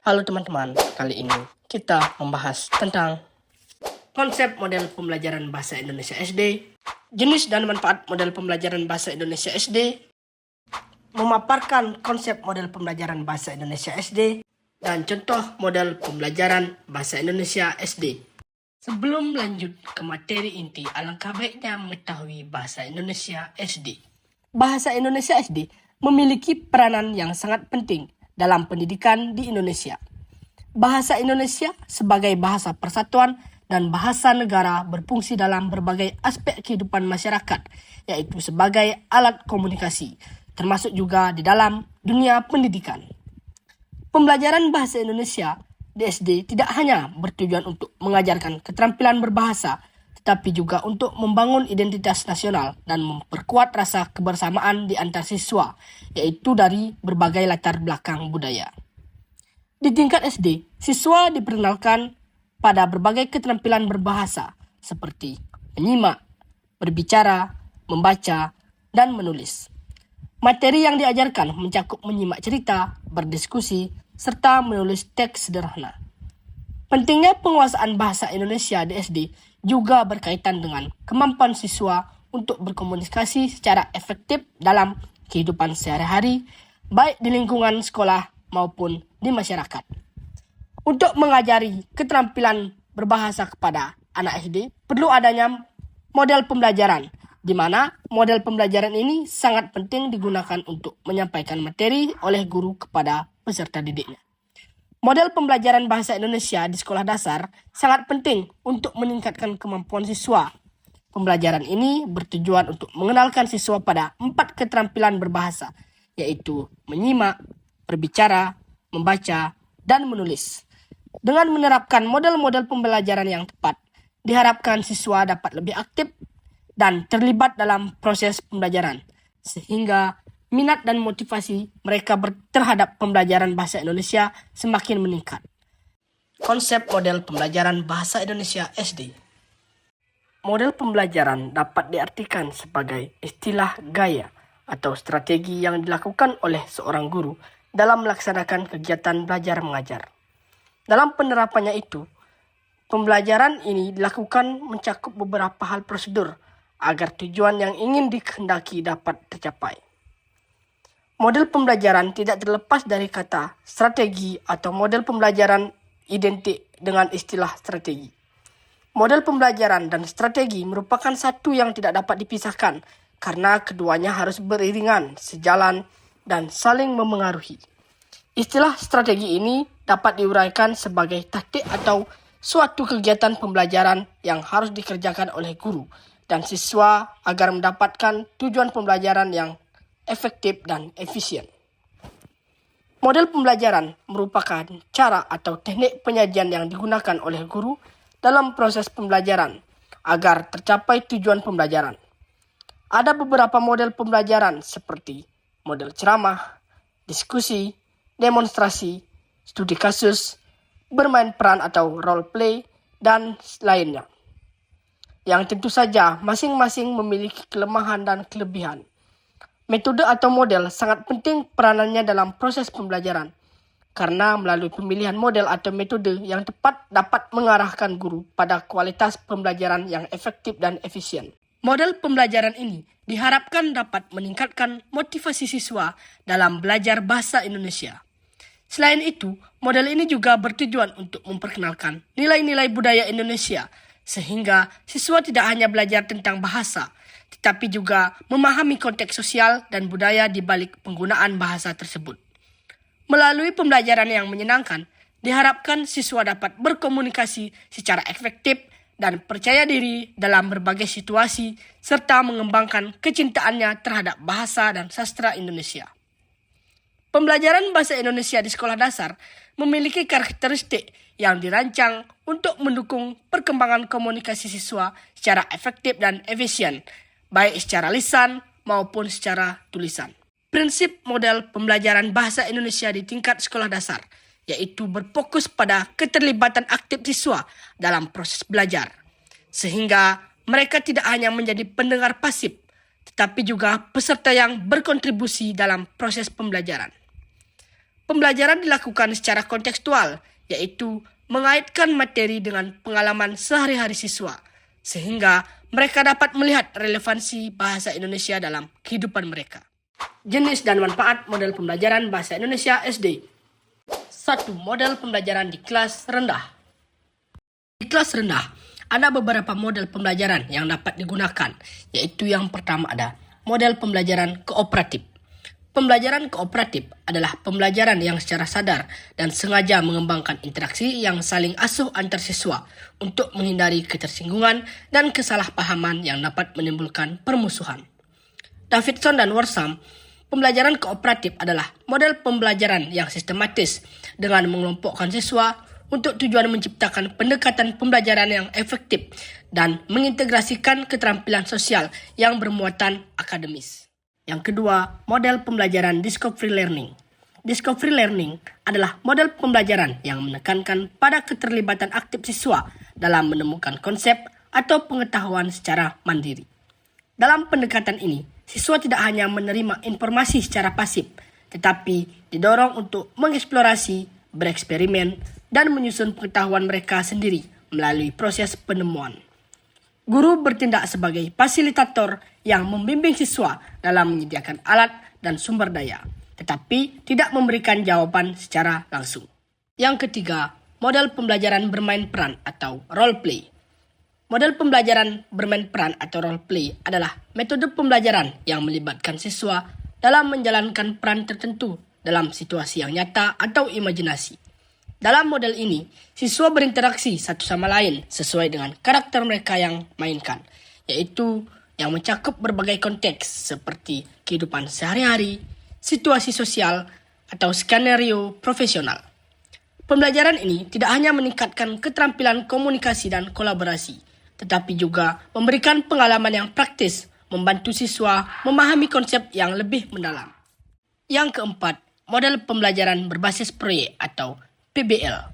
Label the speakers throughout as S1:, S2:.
S1: Halo teman-teman, kali ini kita membahas tentang konsep model pembelajaran bahasa Indonesia SD, jenis dan manfaat model pembelajaran bahasa Indonesia SD, memaparkan konsep model pembelajaran bahasa Indonesia SD, dan contoh model pembelajaran bahasa Indonesia SD. Sebelum lanjut ke materi inti, alangkah baiknya mengetahui bahasa Indonesia SD. Bahasa Indonesia SD memiliki peranan yang sangat penting dalam pendidikan di Indonesia. Bahasa Indonesia sebagai bahasa persatuan dan bahasa negara berfungsi dalam berbagai aspek kehidupan masyarakat, yaitu sebagai alat komunikasi, termasuk juga di dalam dunia pendidikan. Pembelajaran bahasa Indonesia di SD tidak hanya bertujuan untuk mengajarkan keterampilan berbahasa, tetapi juga untuk membangun identitas nasional dan memperkuat rasa kebersamaan di antar siswa, yaitu dari berbagai latar belakang budaya. Di tingkat SD, siswa diperkenalkan pada berbagai keterampilan berbahasa seperti menyimak, berbicara, membaca, dan menulis. Materi yang diajarkan mencakup menyimak cerita, berdiskusi, serta menulis teks sederhana. Pentingnya penguasaan bahasa Indonesia di SD juga berkaitan dengan kemampuan siswa untuk berkomunikasi secara efektif dalam kehidupan sehari-hari, baik di lingkungan sekolah maupun di masyarakat. Untuk mengajari keterampilan berbahasa kepada anak SD, perlu adanya model pembelajaran, di mana model pembelajaran ini sangat penting digunakan untuk menyampaikan materi oleh guru kepada peserta didiknya. Model pembelajaran bahasa Indonesia di sekolah dasar sangat penting untuk meningkatkan kemampuan siswa. Pembelajaran ini bertujuan untuk mengenalkan siswa pada 4 keterampilan berbahasa, yaitu menyimak, berbicara, membaca, dan menulis. Dengan menerapkan model-model pembelajaran yang tepat, diharapkan siswa dapat lebih aktif dan terlibat dalam proses pembelajaran, sehingga minat dan motivasi mereka terhadap pembelajaran bahasa Indonesia semakin meningkat. Konsep model pembelajaran bahasa Indonesia SD. Model pembelajaran dapat diartikan sebagai istilah gaya atau strategi yang dilakukan oleh seorang guru dalam melaksanakan kegiatan belajar mengajar. Dalam penerapannya itu, pembelajaran ini dilakukan mencakup beberapa hal prosedur agar tujuan yang ingin dikehendaki dapat tercapai. Model pembelajaran tidak terlepas dari kata strategi atau model pembelajaran identik dengan istilah strategi. Model pembelajaran dan strategi merupakan satu yang tidak dapat dipisahkan karena keduanya harus beriringan, sejalan, dan saling memengaruhi. Istilah strategi ini dapat diuraikan sebagai taktik atau suatu kegiatan pembelajaran yang harus dikerjakan oleh guru dan siswa agar mendapatkan tujuan pembelajaran yang efektif dan efisien. Model pembelajaran merupakan cara atau teknik penyajian yang digunakan oleh guru dalam proses pembelajaran agar tercapai tujuan pembelajaran. Ada beberapa model pembelajaran seperti model ceramah, diskusi, demonstrasi, studi kasus, bermain peran atau role play, dan lainnya. Yang tentu saja masing-masing memiliki kelemahan dan kelebihan. Metode atau model sangat penting peranannya dalam proses pembelajaran, karena melalui pemilihan model atau metode yang tepat dapat mengarahkan guru pada kualitas pembelajaran yang efektif dan efisien. Model pembelajaran ini diharapkan dapat meningkatkan motivasi siswa dalam belajar bahasa Indonesia. Selain itu, model ini juga bertujuan untuk memperkenalkan nilai-nilai budaya Indonesia, sehingga siswa tidak hanya belajar tentang bahasa, tetapi juga memahami konteks sosial dan budaya di balik penggunaan bahasa tersebut. Melalui pembelajaran yang menyenangkan, diharapkan siswa dapat berkomunikasi secara efektif dan percaya diri dalam berbagai situasi, serta mengembangkan kecintaannya terhadap bahasa dan sastra Indonesia. Pembelajaran bahasa Indonesia di sekolah dasar memiliki karakteristik yang dirancang untuk mendukung perkembangan komunikasi siswa secara efektif dan efisien, baik secara lisan maupun secara tulisan. Prinsip model pembelajaran bahasa Indonesia di tingkat sekolah dasar, yaitu berfokus pada keterlibatan aktif siswa dalam proses belajar, sehingga mereka tidak hanya menjadi pendengar pasif, tetapi juga peserta yang berkontribusi dalam proses pembelajaran. Pembelajaran dilakukan secara kontekstual, yaitu mengaitkan materi dengan pengalaman sehari-hari siswa, sehingga mereka dapat melihat relevansi bahasa Indonesia dalam kehidupan mereka. Jenis dan manfaat model pembelajaran bahasa Indonesia SD. 1. Model pembelajaran di kelas rendah. Di kelas rendah, ada beberapa model pembelajaran yang dapat digunakan, yaitu yang pertama ada model pembelajaran kooperatif. Pembelajaran kooperatif adalah pembelajaran yang secara sadar dan sengaja mengembangkan interaksi yang saling asuh antar siswa untuk menghindari ketersinggungan dan kesalahpahaman yang dapat menimbulkan permusuhan. Davidson dan Worsham, pembelajaran kooperatif adalah model pembelajaran yang sistematis dengan mengelompokkan siswa untuk tujuan menciptakan pendekatan pembelajaran yang efektif dan mengintegrasikan keterampilan sosial yang bermuatan akademis. Yang kedua, model pembelajaran discovery learning. Discovery learning adalah model pembelajaran yang menekankan pada keterlibatan aktif siswa dalam menemukan konsep atau pengetahuan secara mandiri. Dalam pendekatan ini, siswa tidak hanya menerima informasi secara pasif, tetapi didorong untuk mengeksplorasi, bereksperimen, dan menyusun pengetahuan mereka sendiri melalui proses penemuan. Guru bertindak sebagai fasilitator yang membimbing siswa dalam menyediakan alat dan sumber daya, tetapi tidak memberikan jawaban secara langsung. Yang ketiga, model pembelajaran bermain peran atau role play. Model pembelajaran bermain peran atau role play adalah metode pembelajaran yang melibatkan siswa dalam menjalankan peran tertentu dalam situasi yang nyata atau imajinasi. Dalam model ini, siswa berinteraksi satu sama lain sesuai dengan karakter mereka yang mainkan, yaitu yang mencakup berbagai konteks seperti kehidupan sehari-hari, situasi sosial, atau skenario profesional. Pembelajaran ini tidak hanya meningkatkan keterampilan komunikasi dan kolaborasi, tetapi juga memberikan pengalaman yang praktis, membantu siswa memahami konsep yang lebih mendalam. Yang keempat, model pembelajaran berbasis proyek atau PBL.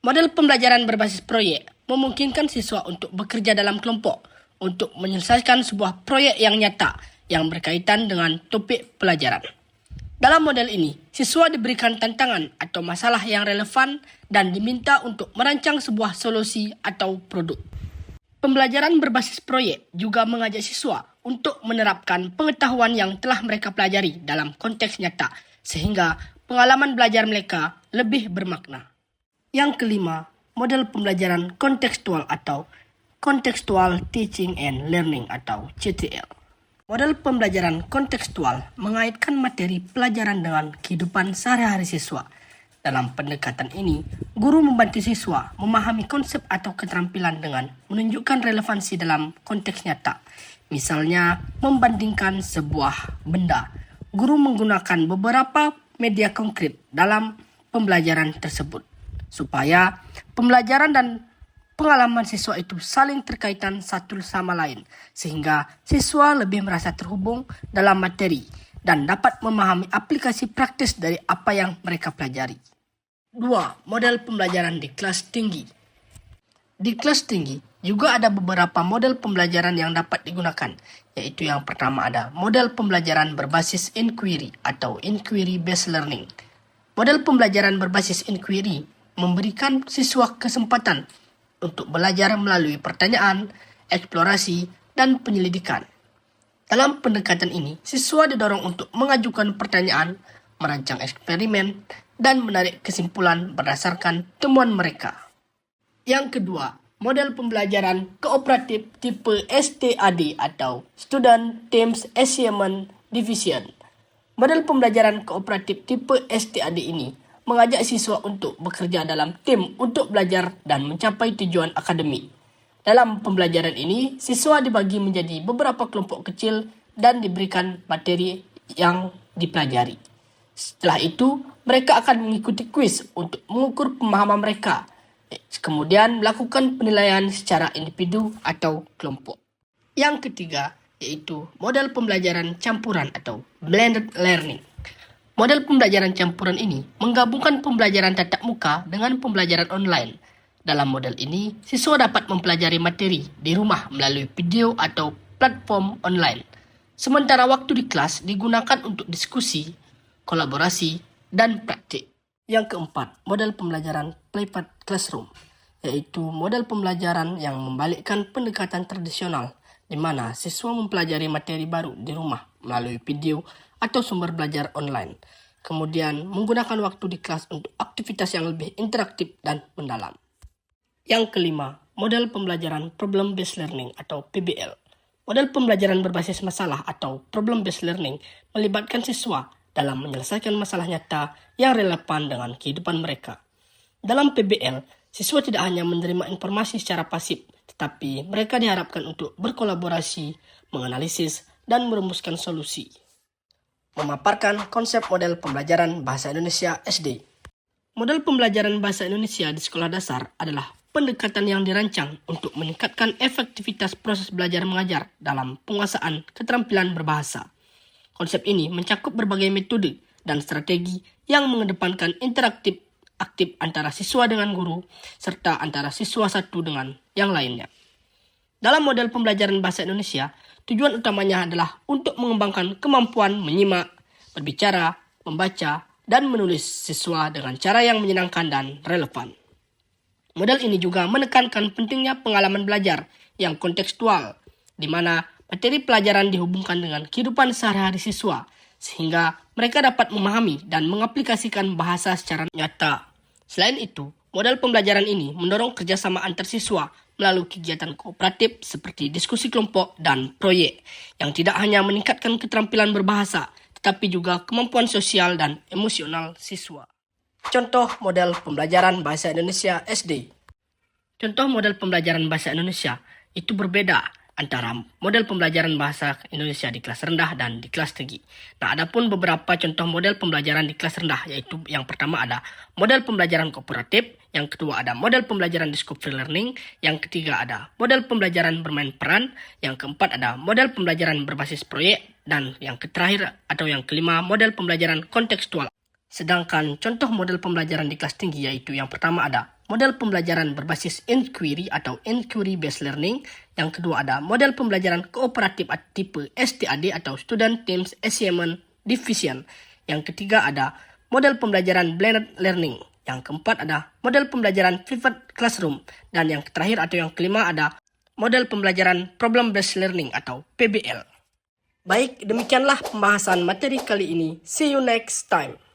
S1: Model pembelajaran berbasis proyek memungkinkan siswa untuk bekerja dalam kelompok untuk menyelesaikan sebuah proyek yang nyata yang berkaitan dengan topik pelajaran. Dalam model ini, siswa diberikan tantangan atau masalah yang relevan dan diminta untuk merancang sebuah solusi atau produk. Pembelajaran berbasis proyek juga mengajak siswa untuk menerapkan pengetahuan yang telah mereka pelajari dalam konteks nyata, sehingga pengalaman belajar mereka lebih bermakna. Yang kelima, model pembelajaran kontekstual atau Contextual Teaching and Learning atau CTL. Model pembelajaran kontekstual mengaitkan materi pelajaran dengan kehidupan sehari-hari siswa. Dalam pendekatan ini, guru membantu siswa memahami konsep atau keterampilan dengan menunjukkan relevansi dalam konteks nyata. Misalnya, membandingkan sebuah benda. Guru menggunakan beberapa media konkret dalam pembelajaran tersebut, supaya pembelajaran dan pengalaman siswa itu saling terkaitan satu sama lain, sehingga siswa lebih merasa terhubung dalam materi dan dapat memahami aplikasi praktis dari apa yang mereka pelajari. 2. Model pembelajaran di kelas tinggi. Di kelas tinggi juga ada beberapa model pembelajaran yang dapat digunakan, yaitu yang pertama ada model pembelajaran berbasis inquiry atau inquiry-based learning. Model pembelajaran berbasis inquiry memberikan siswa kesempatan untuk belajar melalui pertanyaan, eksplorasi, dan penyelidikan. Dalam pendekatan ini, siswa didorong untuk mengajukan pertanyaan, merancang eksperimen, dan menarik kesimpulan berdasarkan temuan mereka. Yang kedua, model pembelajaran kooperatif tipe STAD atau Student Teams Assignment Division. Model pembelajaran kooperatif tipe STAD ini mengajak siswa untuk bekerja dalam tim untuk belajar dan mencapai tujuan akademik. Dalam pembelajaran ini, siswa dibagi menjadi beberapa kelompok kecil dan diberikan materi yang dipelajari. Setelah itu, mereka akan mengikuti kuis untuk mengukur pemahaman mereka, kemudian melakukan penilaian secara individu atau kelompok. Yang ketiga, yaitu model pembelajaran campuran atau blended learning. Model pembelajaran campuran ini menggabungkan pembelajaran tatap muka dengan pembelajaran online. Dalam model ini, siswa dapat mempelajari materi di rumah melalui video atau platform online. Sementara waktu di kelas digunakan untuk diskusi, kolaborasi, dan praktik. Yang keempat, model pembelajaran Playpad Classroom, yaitu model pembelajaran yang membalikkan pendekatan tradisional di mana siswa mempelajari materi baru di rumah melalui video atau sumber belajar online. Kemudian menggunakan waktu di kelas untuk aktivitas yang lebih interaktif dan mendalam. Yang kelima, model pembelajaran Problem Based Learning atau PBL. Model pembelajaran berbasis masalah atau Problem Based Learning melibatkan siswa dalam menyelesaikan masalah nyata yang relevan dengan kehidupan mereka. Dalam PBL, siswa tidak hanya menerima informasi secara pasif, tetapi mereka diharapkan untuk berkolaborasi, menganalisis, dan merumuskan solusi. Memaparkan konsep model pembelajaran Bahasa Indonesia SD. Model pembelajaran Bahasa Indonesia di sekolah dasar adalah pendekatan yang dirancang untuk meningkatkan efektivitas proses belajar mengajar dalam penguasaan keterampilan berbahasa. Konsep ini mencakup berbagai metode dan strategi yang mengedepankan interaktif aktif antara siswa dengan guru, serta antara siswa satu dengan yang lainnya. Dalam model pembelajaran Bahasa Indonesia, tujuan utamanya adalah untuk mengembangkan kemampuan menyimak, berbicara, membaca, dan menulis siswa dengan cara yang menyenangkan dan relevan. Model ini juga menekankan pentingnya pengalaman belajar yang kontekstual, di mana materi pelajaran dihubungkan dengan kehidupan sehari-hari siswa, sehingga mereka dapat memahami dan mengaplikasikan bahasa secara nyata. Selain itu, model pembelajaran ini mendorong kerjasama antar siswa melalui kegiatan kooperatif seperti diskusi kelompok dan proyek, yang tidak hanya meningkatkan keterampilan berbahasa, tetapi juga kemampuan sosial dan emosional siswa. Contoh model pembelajaran Bahasa Indonesia SD. Contoh model pembelajaran Bahasa Indonesia itu berbeda antara model pembelajaran Bahasa Indonesia di kelas rendah dan di kelas tinggi. Nah, ada pun beberapa contoh model pembelajaran di kelas rendah, yaitu yang pertama ada model pembelajaran kooperatif, yang kedua ada model pembelajaran discovery learning, yang ketiga ada model pembelajaran bermain peran, yang keempat ada model pembelajaran berbasis proyek, dan yang terakhir atau yang kelima model pembelajaran kontekstual. Sedangkan contoh model pembelajaran di kelas tinggi yaitu yang pertama ada model pembelajaran berbasis inquiry atau inquiry based learning, yang kedua ada model pembelajaran kooperatif tipe STAD atau Student Teams Assignment Division, yang ketiga ada model pembelajaran blended learning, yang keempat ada model pembelajaran pivot classroom, dan yang terakhir atau yang kelima ada model pembelajaran problem based learning atau PBL. Baik, demikianlah pembahasan materi kali ini. See you next time.